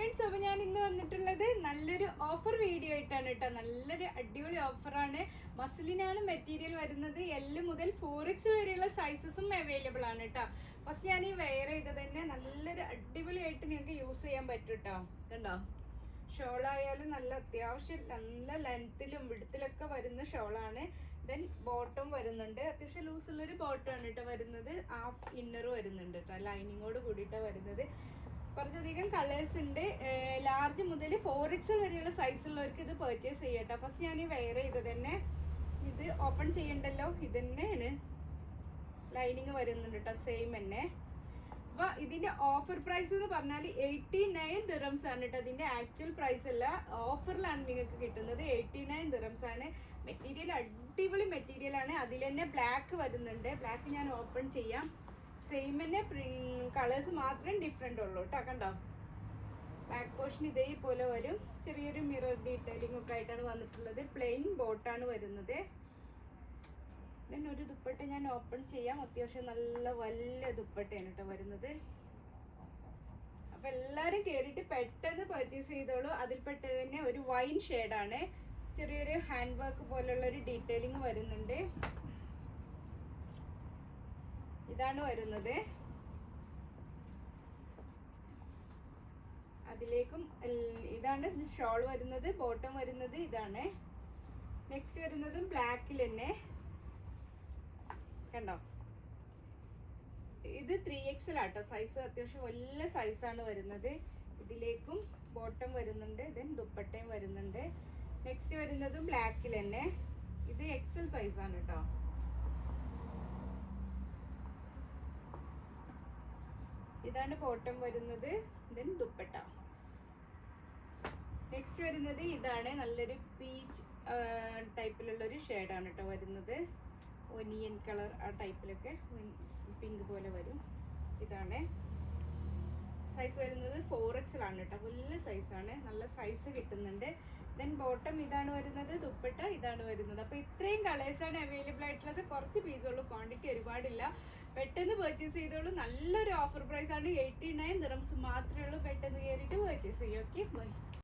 Friends, അപ്പോൾ ഞാൻ ഇന്ന് വന്നിട്ടുള്ളത് നല്ലൊരു ഓഫർ വീഡിയോ ആയിട്ടാണ് കേട്ടോ. നല്ലൊരു അടിപൊളി ഓഫറാണ്. മസ്ലിനാണ് മെറ്റീരിയൽ വരുന്നത്. L മുതൽ 4X വരെയുള്ള സൈസസും അവൈലബിൾ ആണ് കേട്ടോ. ഫസ്റ്റ് ഞാൻ ഈ വെയർ ചെയ്തത് തന്നെ നല്ലൊരു അടിപൊളിയായിട്ട് നിങ്ങൾക്ക് യൂസ് ചെയ്യാൻ പറ്റും കേട്ടോ. കണ്ടോ, ഷോളായാലും നല്ല അത്യാവശ്യം നല്ല ലെങ്ത്തിലും വിടുത്തിലൊക്കെ വരുന്ന ഷോളാണ്. ദെൻ ബോട്ടം വരുന്നുണ്ട്, അത്യാവശ്യം ലൂസുള്ളൊരു ബോട്ടമാണ് കേട്ടോ വരുന്നത്. ഹാഫ് ഇന്നർ വരുന്നുണ്ട് കേട്ടോ, ലൈനിങ്ങോട് കൂടിയിട്ടാണ് വരുന്നത്. കുറച്ചധികം കളേഴ്സ് ഉണ്ട്. ലാർജ് മുതൽ 4X വരെയുള്ള സൈസുള്ളവർക്ക് ഇത് പർച്ചേസ് ചെയ്യട്ടോ. ഫസ്റ്റ് ഞാൻ ഈ വെയർ ചെയ്തത് തന്നെ ഇത് ഓപ്പൺ ചെയ്യണ്ടല്ലോ, ഇത് തന്നെയാണ് ലൈനിങ് വരുന്നുണ്ട് കേട്ടോ, സെയിം തന്നെ. അപ്പോൾ ഇതിൻ്റെ ഓഫർ പ്രൈസ് എന്ന് പറഞ്ഞാൽ 89 ദിറംസ് ആണ് കേട്ടോ. ഇതിൻ്റെ ആക്ച്വൽ പ്രൈസ് അല്ല, ഓഫറിലാണ് നിങ്ങൾക്ക് കിട്ടുന്നത്. 89 ദിറംസ് ആണ്. മെറ്റീരിയൽ അടിപൊളി മെറ്റീരിയൽ ആണ്. അതിൽ തന്നെ ബ്ലാക്ക് വരുന്നുണ്ട്. ബ്ലാക്ക് ഞാൻ ഓപ്പൺ ചെയ്യാം. സെയിം തന്നെ കളേഴ്സ് മാത്രം ഡിഫറെൻ്റ് ഉള്ളൂ കേട്ടോ. കണ്ടോ, ബാക്ക് പോർഷൻ ഇതേപോലെ വരും. ചെറിയൊരു മിറർ ഡീറ്റെയിലിംഗ് ഒക്കെ ആയിട്ടാണ് വന്നിട്ടുള്ളത്. പ്ലെയിൻ ബോട്ടാണ് വരുന്നത്. ദെൻ ഒരു ദുപ്പട്ട ഞാൻ ഓപ്പൺ ചെയ്യാം. അത്യാവശ്യം നല്ല വലിയ ദുപ്പട്ടയാണ് കേട്ടോ വരുന്നത്. അപ്പം എല്ലാവരും കയറിയിട്ട് പെട്ടെന്ന് പർച്ചേസ് ചെയ്തോളൂ. അതിൽപ്പെട്ടത് തന്നെ ഒരു വൈൻ ഷെയ്ഡാണ്. ചെറിയൊരു ഹാൻഡ് വർക്ക് പോലുള്ള ഒരു ഡീറ്റെയിലിംഗ് വരുന്നുണ്ട്. ഇതാണ് വരുന്നത്. അതിലേക്കും ഇതാണ് ഷോൾ വരുന്നത്. ബോട്ടം വരുന്നത് ഇതാണ്. നെക്സ്റ്റ് വരുന്നതും ബ്ലാക്കിൽ തന്നെ. കണ്ടോ, ഇത് 3XL ആട്ടോ സൈസ്. അത്യാവശ്യം വലിയ സൈസാണ് വരുന്നത്. ഇതിലേക്കും ബോട്ടം വരുന്നുണ്ട്. ദെൻ ദുപ്പട്ടയും വരുന്നുണ്ട്. നെക്സ്റ്റ് വരുന്നതും ബ്ലാക്കിൽ തന്നെ. ഇത് XL സൈസാണ് കേട്ടോ. ഇതാണ് ബോട്ടം വരുന്നത്. ദെൻ ദുപ്പട്ട. നെക്സ്റ്റ് വരുന്നത് ഇതാണ്. നല്ലൊരു പീച്ച് ടൈപ്പിലുള്ളൊരു ഷെയ്ഡാണ് കേട്ടോ വരുന്നത്. ഒനിയൻ കളർ ആ ടൈപ്പിലൊക്കെ പിങ്ക് പോലെ വരും. ഇതാണ് സൈസ് വരുന്നത്. 4XL ആണ് കേട്ടോ, വലിയ സൈസാണ്. നല്ല സൈസ് കിട്ടുന്നുണ്ട്. ദെൻ ബോട്ടം ഇതാണ് വരുന്നത്. ദുപ്പട്ട ഇതാണ് വരുന്നത്. അപ്പോൾ ഇത്രയും കളേഴ്സാണ് അവൈലബിൾ ആയിട്ടുള്ളത്. കുറച്ച് പീസുള്ളൂ, ക്വാണ്ടിറ്റി ഒരുപാടില്ല. പെട്ടെന്ന് പർച്ചേസ് ചെയ്തോളൂ. നല്ലൊരു ഓഫർ പ്രൈസ് ആണ്. 89 ദിറംസ് മാത്രമേ ഉള്ളൂ. പെട്ടെന്ന് കയറിയിട്ട് പർച്ചേസ് ചെയ്യും. Okay, by.